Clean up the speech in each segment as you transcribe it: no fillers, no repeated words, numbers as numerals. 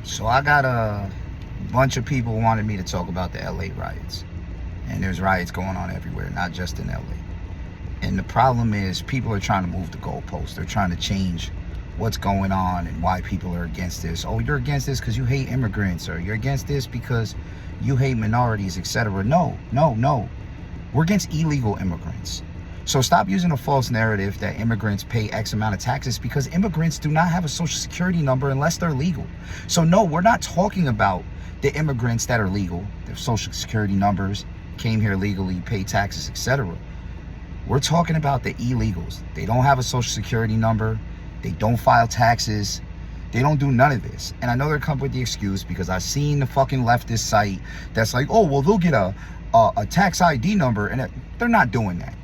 So I got a bunch of people wanted me to talk about the LA riots. And there's riots going on everywhere, not just in LA. And the problem is people are trying to move the goalposts. They're trying to change what's going on and why people are against this. Oh, you're against this because you hate immigrants, or you're against this because you hate minorities, etc. No. We're against illegal immigrants. So stop using a false narrative that immigrants pay X amount of taxes, because immigrants do not have a social security number unless they're legal. So no, we're not talking about the immigrants that are legal, their social security numbers, came here legally, pay taxes, etc. We're talking about the illegals. They don't have a social security number. They don't file taxes. They don't do none of this. And I know they're coming with the excuse because I've seen the fucking leftist site that's like, oh, well, they'll get a tax ID number. And they're not doing that.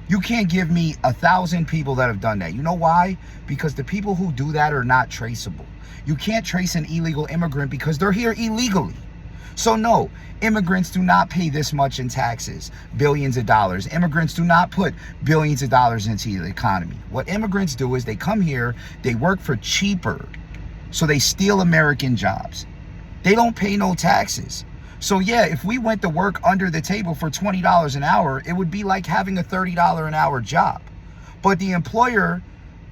You can't give me 1,000 people that have done that. You know why? Because the people who do that are not traceable. You can't trace an illegal immigrant because they're here illegally. So no, immigrants do not pay this much in taxes, billions of dollars. Immigrants do not put billions of dollars into the economy. What immigrants do is they come here, they work for cheaper, so they steal American jobs. They don't pay no taxes. So yeah, if we went to work under the table for $20 an hour, it would be like having a $30 an hour job. But the employer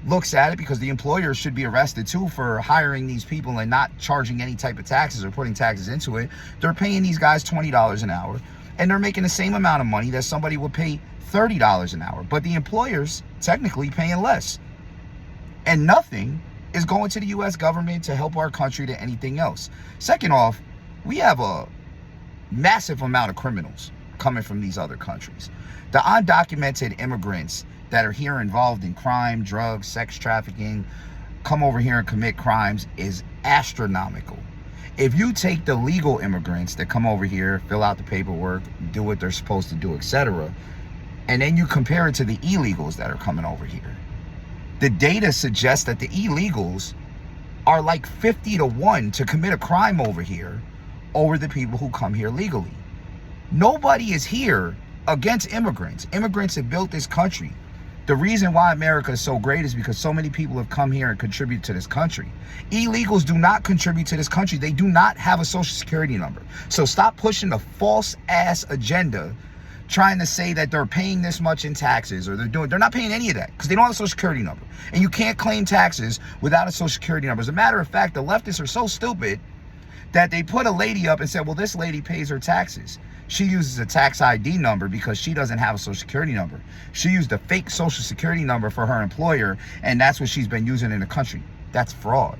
looks at it, because the employer should be arrested too for hiring these people and not charging any type of taxes or putting taxes into it. They're paying these guys $20 an hour, and they're making the same amount of money that somebody would pay $30 an hour. But the employer's technically paying less. And nothing is going to the US government to help our country to anything else. Second off, we have a massive amount of criminals coming from these other countries. The undocumented immigrants that are here involved in crime, drugs, sex trafficking, come over here and commit crimes is astronomical. If you take the legal immigrants that come over here, fill out the paperwork, do what they're supposed to do, etc., and then you compare it to the illegals that are coming over here, the data suggests that the illegals are like 50-1 to commit a crime over here over the people who come here legally. Nobody is here against immigrants. Immigrants have built this country. The reason why America is so great is because so many people have come here and contributed to this country. Illegals do not contribute to this country. They do not have a social security number. So stop pushing the false ass agenda trying to say that they're paying this much in taxes, or they're not paying any of that because they don't have a social security number. And you can't claim taxes without a social security number. As a matter of fact, the leftists are so stupid that they put a lady up and said, well, this lady pays her taxes. She uses a tax ID number because she doesn't have a social security number. She used a fake social security number for her employer, and that's what she's been using in the country. That's fraud.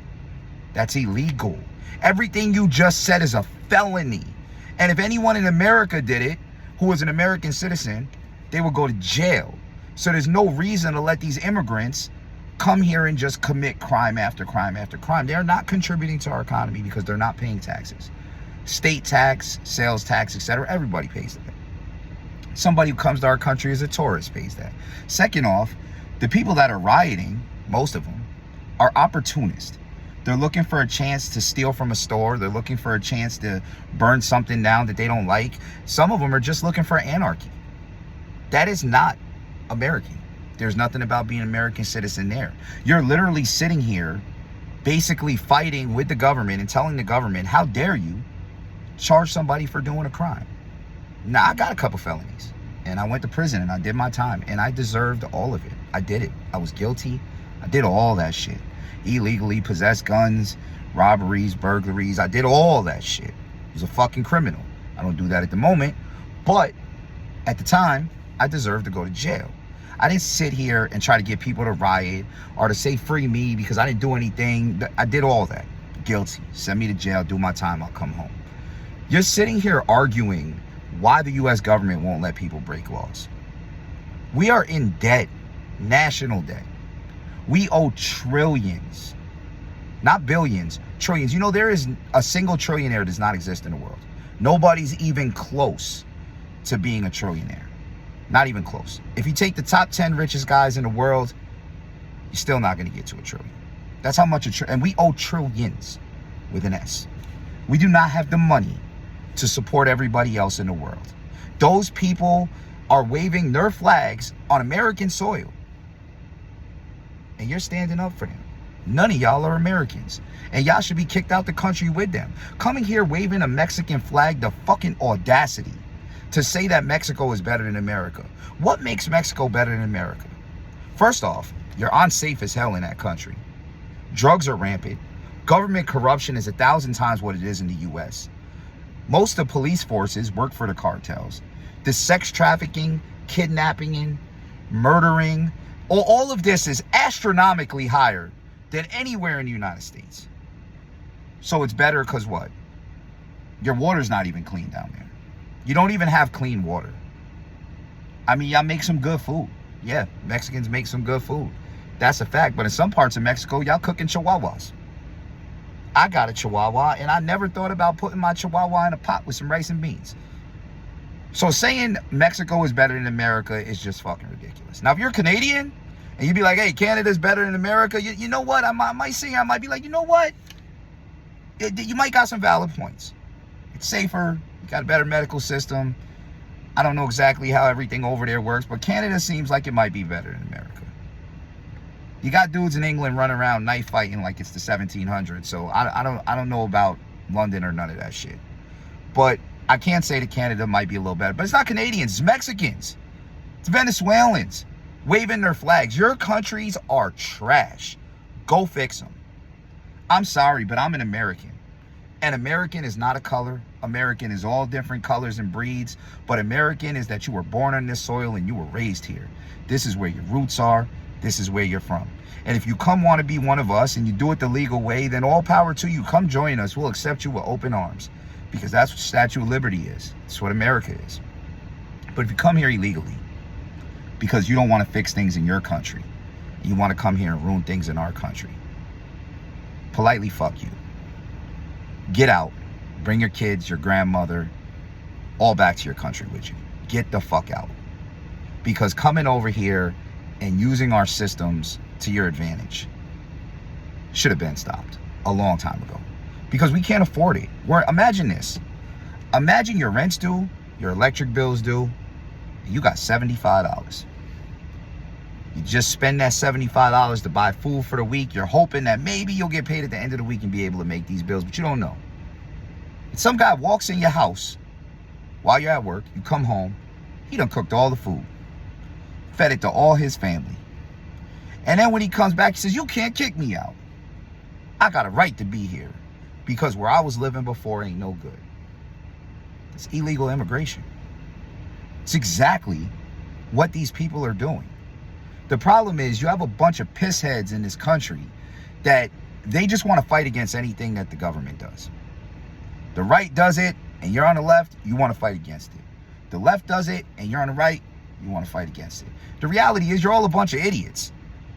That's illegal. Everything you just said is a felony. And if anyone in America did it, who was an American citizen, they would go to jail. So there's no reason to let these immigrants come here and just commit crime after crime after crime. They're not contributing to our economy because they're not paying taxes. State tax, sales tax, etc. Everybody pays that. Somebody who comes to our country as a tourist pays that. Second off, the people that are rioting, most of them, are opportunists. They're looking for a chance to steal from a store. They're looking for a chance to burn something down that they don't like. Some of them are just looking for anarchy. That is not American. There's nothing about being an American citizen there. You're literally sitting here basically fighting with the government and telling the government, how dare you charge somebody for doing a crime. Now, I got a couple felonies and I went to prison and I did my time and I deserved all of it. I did it. I was guilty. I did all that shit. Illegally possessed guns, robberies, burglaries. I did all that shit. I was a fucking criminal. I don't do that at the moment, but at the time, I deserved to go to jail. I didn't sit here and try to get people to riot or to say free me because I didn't do anything. I did all that. Guilty. Send me to jail, do my time, I'll come home. You're sitting here arguing why the US government won't let people break laws. We are in debt, national debt. We owe trillions, not billions, trillions. You know, there is a single trillionaire that does not exist in the world. Nobody's even close to being a trillionaire. Not even close. If you take the top 10 richest guys in the world, you're still not going to get to a trillion. That's how much and we owe trillions with an S. We do not have the money to support everybody else in the world. Those people are waving their flags on American soil. And you're standing up for them. None of y'all are Americans. And y'all should be kicked out the country with them. Coming here waving a Mexican flag, the fucking audacity to say that Mexico is better than America. What makes Mexico better than America? First off, you're unsafe as hell in that country. Drugs are rampant. Government corruption is 1,000 times what it is in the US. Most of the police forces work for the cartels. The sex trafficking, kidnapping, murdering, all of this is astronomically higher than anywhere in the United States. So it's better because what? Your water's not even clean down there. You don't even have clean water. I mean, y'all make some good food. Yeah, Mexicans make some good food. That's a fact. But in some parts of Mexico, y'all cooking chihuahuas. I got a chihuahua, and I never thought about putting my chihuahua in a pot with some rice and beans. So saying Mexico is better than America is just fucking ridiculous. Now, if you're Canadian, and you'd be like, hey, Canada's better than America, you know what? I might be like, you know what? You might got some valid points. It's safer. You got a better medical system. I don't know exactly how everything over there works, but Canada seems like it might be better than America. You got dudes in England running around knife fighting like it's the 1700s. So I don't know about London or none of that shit. But I can't say that Canada might be a little better. But it's not Canadians. It's Mexicans. It's Venezuelans waving their flags. Your countries are trash. Go fix them. I'm sorry, but I'm an American. And American is not a color. American is all different colors and breeds. But American is that you were born on this soil and you were raised here. This is where your roots are. This is where you're from. And if you want to be one of us and you do it the legal way, then all power to you. Come join us. We'll accept you with open arms. Because that's what Statue of Liberty is. It's what America is. But if you come here illegally, because you don't want to fix things in your country, and you want to come here and ruin things in our country, politely fuck you. Get out. Bring your kids, your grandmother, all back to your country with you. Get the fuck out. Because coming over here and using our systems to your advantage should have been stopped a long time ago. Because we can't afford it. Imagine this. Imagine your rent's due, your electric bill's due, and you got $75. You just spend that $75 to buy food for the week. You're hoping that maybe you'll get paid at the end of the week and be able to make these bills, but you don't know. And some guy walks in your house while you're at work, you come home, he done cooked all the food, fed it to all his family. And then when he comes back, he says, you can't kick me out. I got a right to be here because where I was living before ain't no good. It's illegal immigration. It's exactly what these people are doing. The problem is you have a bunch of pissheads in this country that they just want to fight against anything that the government does. The right does it and you're on the left, you want to fight against it. The left does it and you're on the right, you want to fight against it. The reality is you're all a bunch of idiots.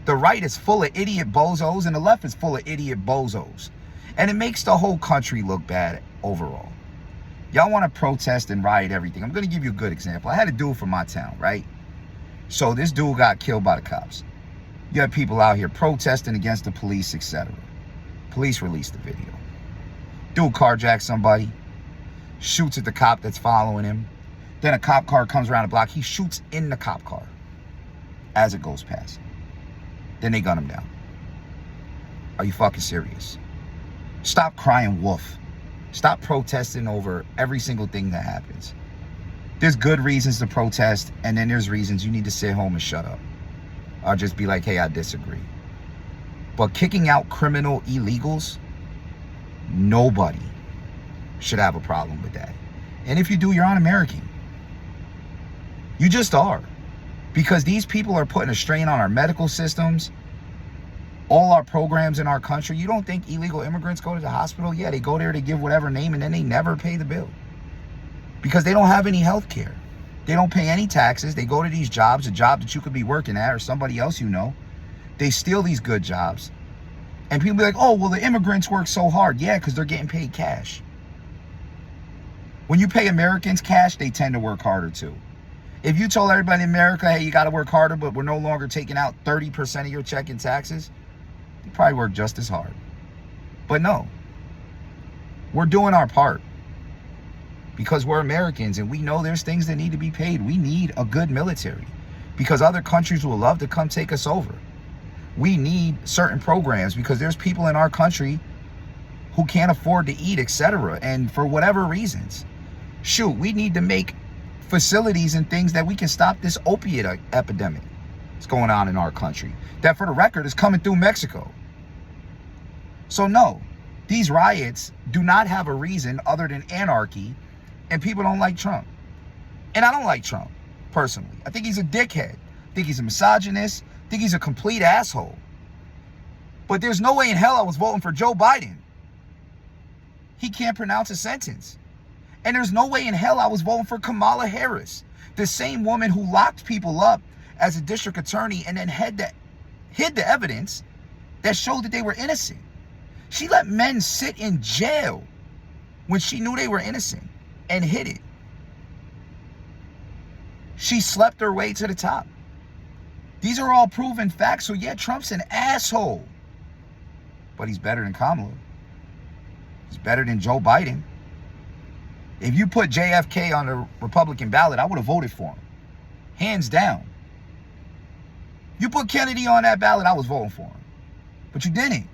The right is full of idiot bozos and the left is full of idiot bozos. And it makes the whole country look bad overall. Y'all want to protest and riot everything. I'm going to give you a good example. I had a dude from my town, right? So this dude got killed by the cops. You have people out here protesting against the police, etc. Police released the video. Dude carjacks somebody, shoots at the cop that's following him. Then a cop car comes around the block. He shoots in the cop car as it goes past. Then they gun him down. Are you fucking serious? Stop crying wolf. Stop protesting over every single thing that happens. There's good reasons to protest, and then there's reasons you need to sit home and shut up. Or just be like, hey, I disagree. But kicking out criminal illegals, nobody should have a problem with that. And if you do, you're un-American. You just are. Because these people are putting a strain on our medical systems, all our programs in our country. You don't think illegal immigrants go to the hospital? Yeah, they go there to give whatever name and then they never pay the bill. Because they don't have any health care. They don't pay any taxes. They go to these jobs, a job that you could be working at or somebody else you know. They steal these good jobs. And people be like, oh, well, the immigrants work so hard. Yeah, because they're getting paid cash. When you pay Americans cash, they tend to work harder too. If you told everybody in America, hey, you got to work harder, but we're no longer taking out 30% of your check in taxes, they probably work just as hard. But no, we're doing our part because we're Americans and we know there's things that need to be paid. We need a good military because other countries will love to come take us over. We need certain programs because there's people in our country who can't afford to eat, etc. And for whatever reasons, shoot, we need to make facilities and things that we can stop this opiate epidemic that's going on in our country. That, for the record, is coming through Mexico. So no, these riots do not have a reason other than anarchy, and people don't like Trump. And I don't like Trump, personally. I think he's a dickhead. I think he's a misogynist. I think he's a complete asshole. But there's no way in hell I was voting for Joe Biden. He can't pronounce a sentence. And there's no way in hell I was voting for Kamala Harris, the same woman who locked people up as a district attorney and then hid the evidence that showed that they were innocent. She let men sit in jail when she knew they were innocent and hid it. She slept her way to the top. These are all proven facts. So yeah, Trump's an asshole. But he's better than Kamala. He's better than Joe Biden. If you put JFK on the Republican ballot, I would have voted for him. Hands down. You put Kennedy on that ballot, I was voting for him. But you didn't.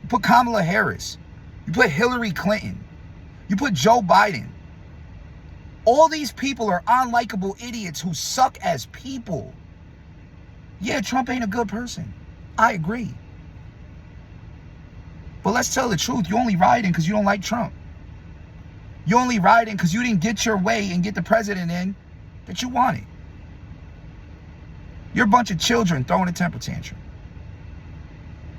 You put Kamala Harris. You put Hillary Clinton. You put Joe Biden. All these people are unlikable idiots who suck as people. Yeah, Trump ain't a good person. I agree. But let's tell the truth. You only riding because you don't like Trump. You only riding because you didn't get your way and get the president in that you wanted. You're a bunch of children throwing a temper tantrum.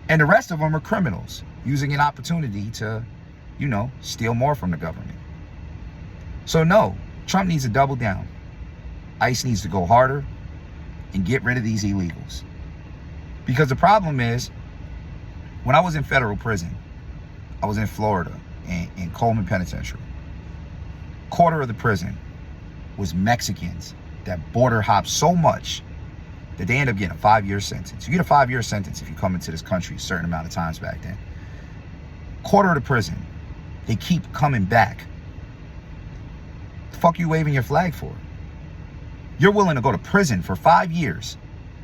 And the rest of them are criminals using an opportunity to, steal more from the government. So no, Trump needs to double down. ICE needs to go harder and get rid of these illegals. Because the problem is, when I was in federal prison, I was in Florida, in Coleman Penitentiary. Quarter of the prison was Mexicans that border hopped so much that they end up getting a 5-year sentence. You get a 5-year sentence if you come into this country a certain amount of times back then. Quarter of the prison, they keep coming back. The fuck you waving your flag for? You're willing to go to prison for 5 years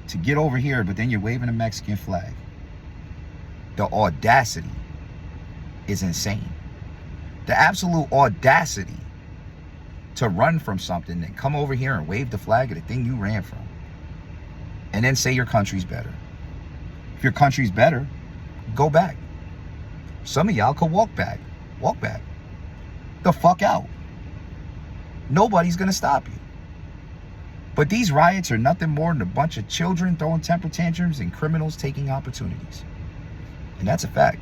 to get over here, but then you're waving a Mexican flag. The audacity is insane. The absolute audacity to run from something and come over here and wave the flag of the thing you ran from. And then say your country's better. If your country's better, go back. Some of y'all could walk back. Walk back. The fuck out. Nobody's gonna stop you. But these riots are nothing more than a bunch of children throwing temper tantrums and criminals taking opportunities. And that's a fact.